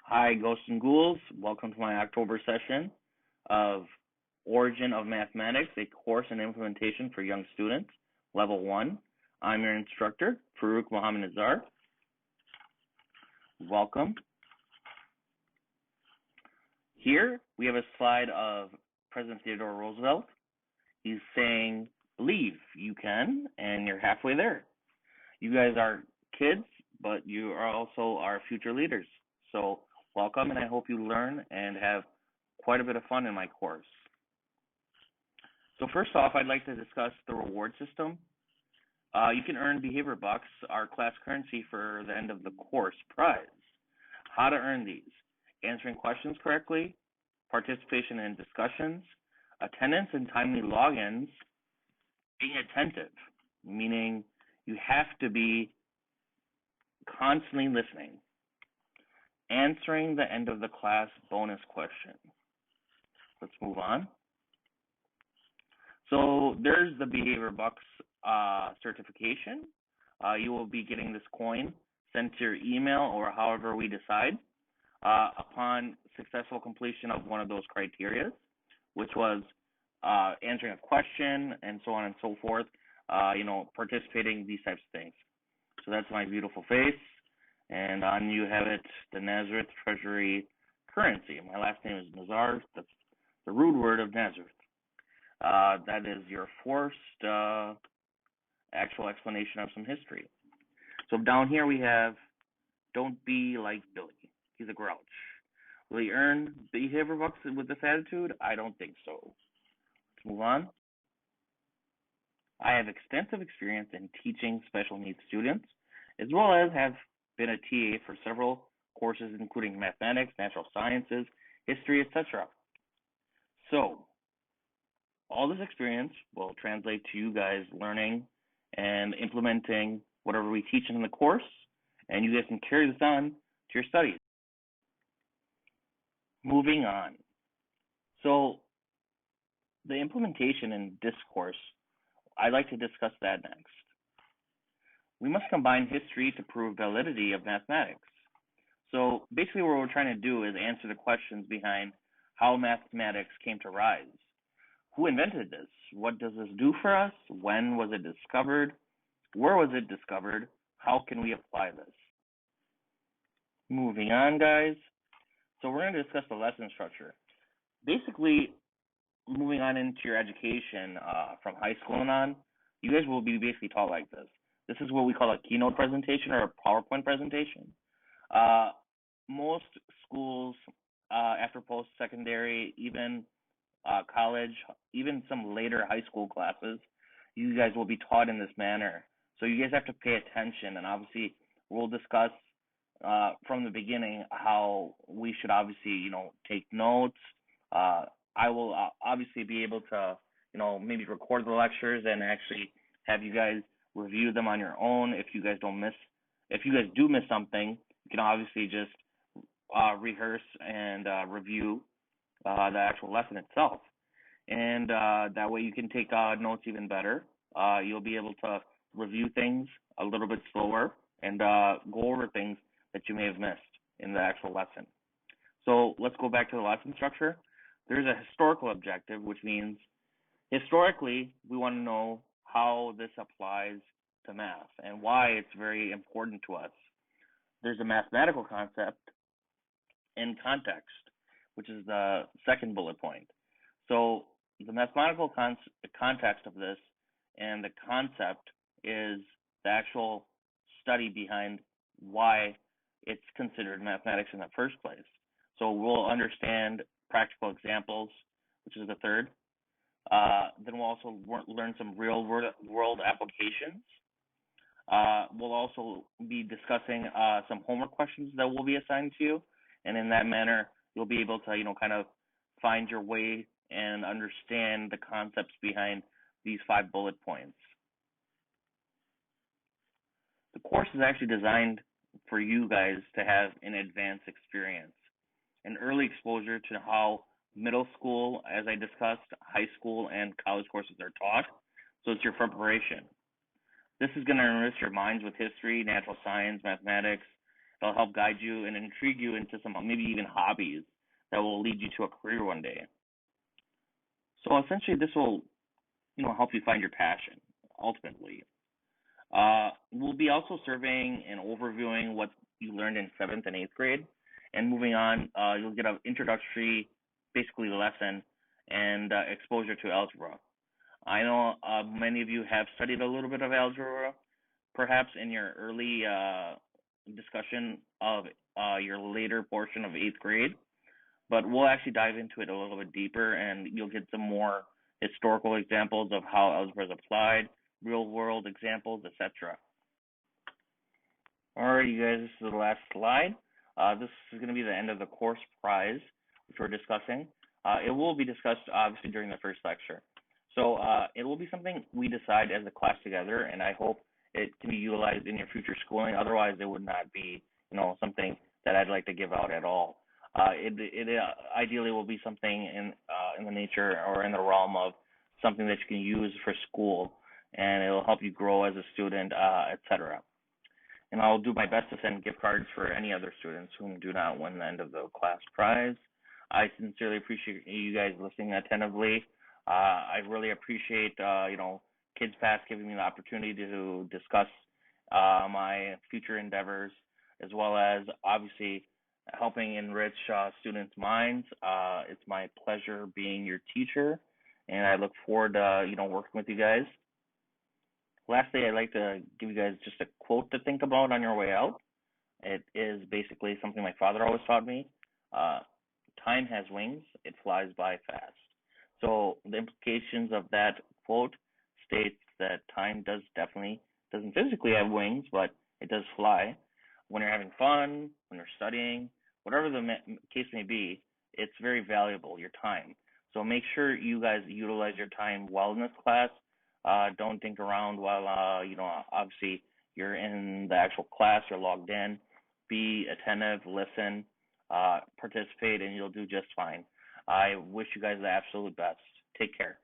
Hi, Ghosts and Ghouls. Welcome to my October session of Origin of Mathematics, a course in implementation for young students, Level 1. I'm your instructor, Farouk Mohammed Nazar. Welcome. Here we have a slide of President Theodore Roosevelt. He's saying, believe you can, and you're halfway there. You guys are kids, but you are also our future leaders. So welcome, and I hope you learn and have quite a bit of fun in my course. So first off, I'd like to discuss the reward system. You can earn behavior bucks, our class currency for the end of the course prize. How to earn these? Answering questions correctly, participation in discussions, attendance and timely logins, being attentive, meaning you have to be constantly listening, answering the end of the class bonus question. Let's move on. So there's the Behavior Bucks certification. You will be getting this coin sent to your email or however we decide upon successful completion of one of those criteria, which was answering a question and so on and so forth, participating in these types of things. So that's my beautiful face. And on you have it, the Nazareth Treasury currency. My last name is Nazar. That's the root word of Nazareth. That is your forced actual explanation of some history. So down here we have, don't be like Billy. He's a grouch. Will he earn behavior bucks with this attitude? I don't think so. Let's move on. I have extensive experience in teaching special needs students, as well as have been a TA for several courses, including mathematics, natural sciences, history, etc. So, all this experience will translate to you guys learning and implementing whatever we teach in the course, and you guys can carry this on to your studies. Moving on. So, the implementation in this course, I'd like to discuss that next. We must combine history to prove validity of mathematics. So basically what we're trying to do is answer the questions behind how mathematics came to rise. Who invented this? What does this do for us? When was it discovered? Where was it discovered? How can we apply this? Moving on, guys. So we're going to discuss the lesson structure. Basically, moving on into your education from high school and on, you guys will be basically taught like this. This is what we call a keynote presentation or a PowerPoint presentation. Most schools, after post-secondary, even college, even some later high school classes, you guys will be taught in this manner. So you guys have to pay attention, and obviously we'll discuss from the beginning how we should obviously, take notes. I will obviously be able to, maybe record the lectures and actually have you guys review them on your own. If you guys do miss something, you can obviously just rehearse and review the actual lesson itself. And that way you can take notes even better. You'll be able to review things a little bit slower and go over things that you may have missed in the actual lesson. So let's go back to the lesson structure. There's a historical objective, which means historically we want to know how this applies to math and why it's very important to us. There's a mathematical concept and context, which is the second bullet point. So the mathematical context of this and the concept is the actual study behind why it's considered mathematics in the first place. So we'll understand practical examples, which is the third. Then we'll also learn some real world applications. We'll also be discussing some homework questions that will be assigned to you, and in that manner, you'll be able to, kind of find your way and understand the concepts behind these 5 bullet points. The course is actually designed for you guys to have an advanced experience, an early exposure to how middle school, as I discussed, high school, and college courses are taught. So it's your preparation. This is going to enrich your minds with history, natural science, mathematics, They'll help guide you and intrigue you into some maybe even hobbies that will lead you to a career one day. So essentially, this will help you find your passion ultimately. We'll be also surveying and overviewing what you learned in seventh and eighth grade, and moving on, you'll get an introductory, basically lesson, and exposure to algebra. I know many of you have studied a little bit of algebra, perhaps in your early discussion of your later portion of eighth grade, but we'll actually dive into it a little bit deeper, and you'll get some more historical examples of how algebra is applied, real world examples, etc. Alright, you guys, this is the last slide. This is going to be the end of the course prize, which we're discussing. It will be discussed, obviously, during the first lecture. So it will be something we decide as a class together, and I hope it can be utilized in your future schooling. Otherwise, it would not be, something that I'd like to give out at all. It ideally will be something in the nature or in the realm of something that you can use for school, and it'll help you grow as a student, etc. And I'll do my best to send gift cards for any other students who do not win the end of the class prize. I sincerely appreciate you guys listening attentively. I really appreciate, KIDSPass giving me the opportunity to discuss my future endeavors, as well as obviously helping enrich students' minds. It's my pleasure being your teacher, and I look forward to, working with you guys. Lastly, I'd like to give you guys just a quote to think about on your way out. It is basically something my father always taught me. Time has wings, it flies by fast. So the implications of that quote states that time doesn't physically have wings, but it does fly. When you're having fun, when you're studying, whatever the case may be, it's very valuable, your time. So make sure you guys utilize your time well in this class. Don't think around while, obviously you're in the actual class, you're logged in. Be attentive, listen, participate, and you'll do just fine. I wish you guys the absolute best. Take care.